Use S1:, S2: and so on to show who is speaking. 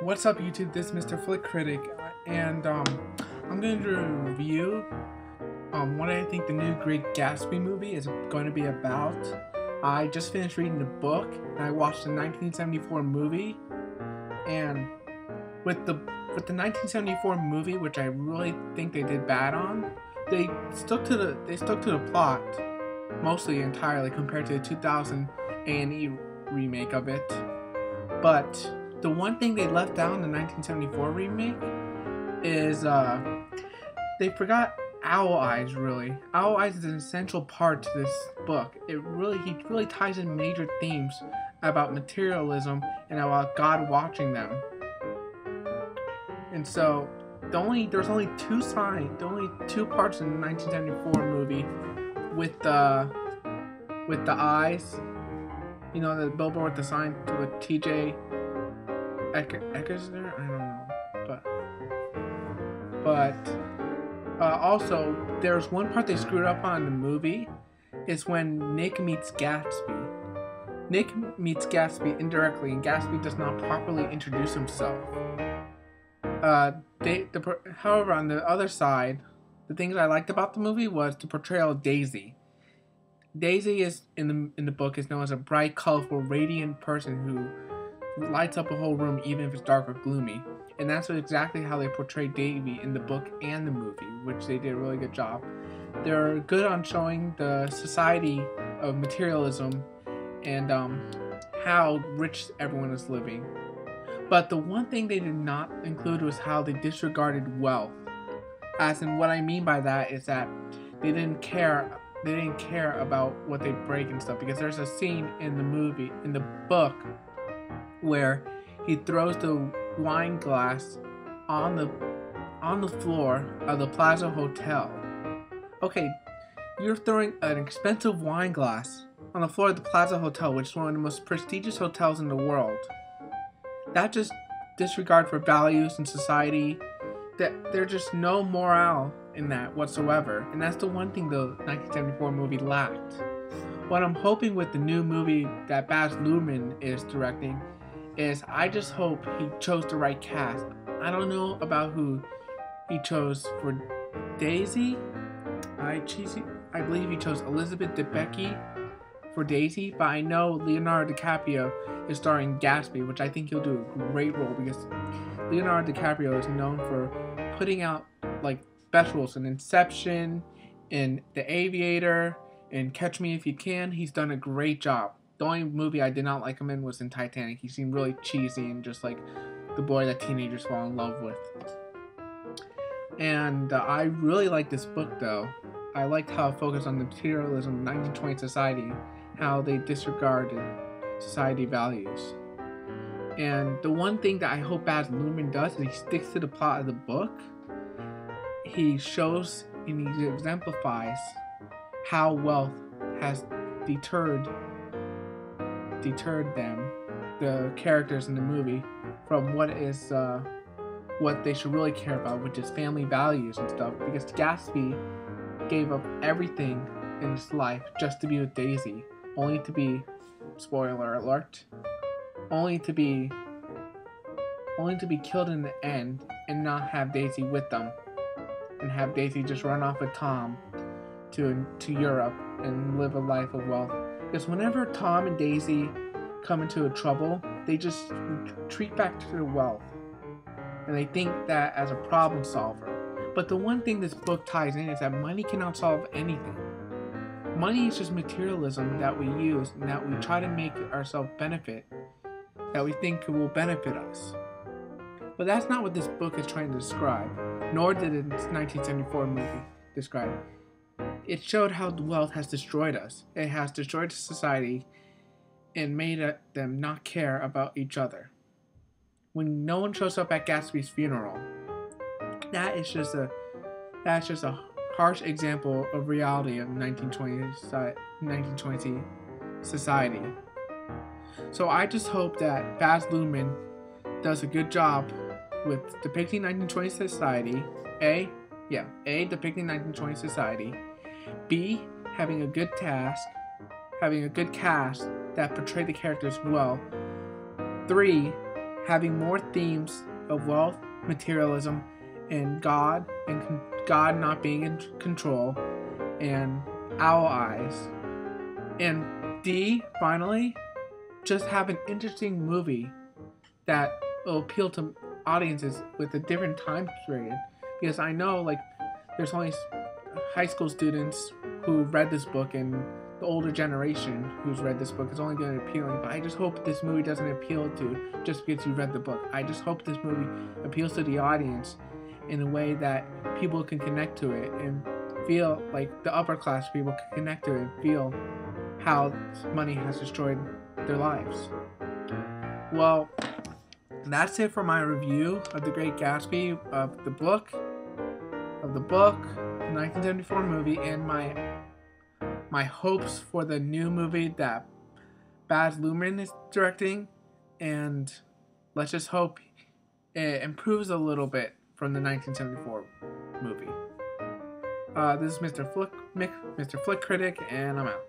S1: What's up, YouTube? This is Mr. Flick Critic, and I'm going to review what I think the new Great Gatsby movie is going to be about. I just finished reading the book, and I watched the 1974 movie, and with the 1974 movie, which I really think they did bad on, they stuck to the plot mostly entirely compared to the 2000 A&E remake of it, but the one thing they left out in the 1974 remake is they forgot Owl Eyes. Really, Owl Eyes is an essential part to this book. He really ties in major themes about materialism and about God watching them. And so there's only two parts in the 1974 movie with the eyes. You know, the billboard with the sign to a TJ. Eckers there? I don't know, but also there's one part they screwed up on in the movie is when Nick meets Gatsby. Nick meets Gatsby indirectly, and Gatsby does not properly introduce himself. However, on the other side, the things I liked about the movie was the portrayal of Daisy. Daisy is in the book is known as a bright, colorful, radiant person who lights up a whole room even if it's dark or gloomy, and that's exactly how they portray Davy in the book and the movie, which they did a really good job. They're good on showing the society of materialism and how rich everyone is living. But the one thing they did not include was how they disregarded wealth. As in, what I mean by that is that they didn't care about what they break and stuff, because there's a scene in the book where he throws the wine glass on the floor of the Plaza Hotel. Okay, you're throwing an expensive wine glass on the floor of the Plaza Hotel, which is one of the most prestigious hotels in the world. That just disregard for values in society. That there's just no morale in that whatsoever, and that's the one thing the 1974 movie lacked. What I'm hoping with the new movie that Baz Luhrmann is directing is I just hope he chose the right cast. I don't know about who he chose for Daisy. I believe he chose Elizabeth Debicki for Daisy, but I know Leonardo DiCaprio is starring Gatsby, which I think he'll do a great role, because Leonardo DiCaprio is known for putting out like specials in Inception, in The Aviator, and Catch Me If You Can. He's done a great job. The only movie I did not like him in was in Titanic. He seemed really cheesy and just like the boy that teenagers fall in love with. And I really like this book, though. I liked how it focused on the materialism of 1920s society, how they disregarded society values. And the one thing that I hope Baz Luhrmann does is he sticks to the plot of the book. He shows and he exemplifies how wealth has deterred them, the characters in the movie, from what they should really care about, which is family values and stuff. Because Gatsby gave up everything in his life just to be with Daisy, only to be, spoiler alert, only to be killed in the end and not have Daisy with them, and have Daisy just run off with Tom to Europe and live a life of wealth. Because whenever Tom and Daisy come into a trouble, they just retreat back to their wealth, and they think that as a problem solver. But the one thing this book ties in is that money cannot solve anything. Money is just materialism that we use and that we try to make ourselves benefit, that we think will benefit us. But that's not what this book is trying to describe, nor did its 1974 movie describe. It showed how wealth has destroyed us. It has destroyed society and made them not care about each other. When no one shows up at Gatsby's funeral, that's just a harsh example of reality of 1920 society. So I just hope that Baz Luhrmann does a good job with depicting 1920 society. A, depicting 1920 society. B, having a good cast that portray the characters well. 3, having more themes of wealth, materialism, and God God not being in control, and owl eyes. And D, finally, just have an interesting movie that will appeal to audiences with a different time period. Because I know, like, there's only high school students who read this book, and the older generation who's read this book is only going to be appealing. But I just hope this movie doesn't appeal to just because you read the book. I just hope this movie appeals to the audience in a way that people can connect to it and feel like the upper class people can connect to it and feel how money has destroyed their lives. Well, that's it for my review of The Great Gatsby, of the book, the 1974 movie, and my hopes for the new movie that Baz Luhrmann is directing. And let's just hope it improves a little bit from the 1974 movie. This is Mr. Flick Critic, and I'm out.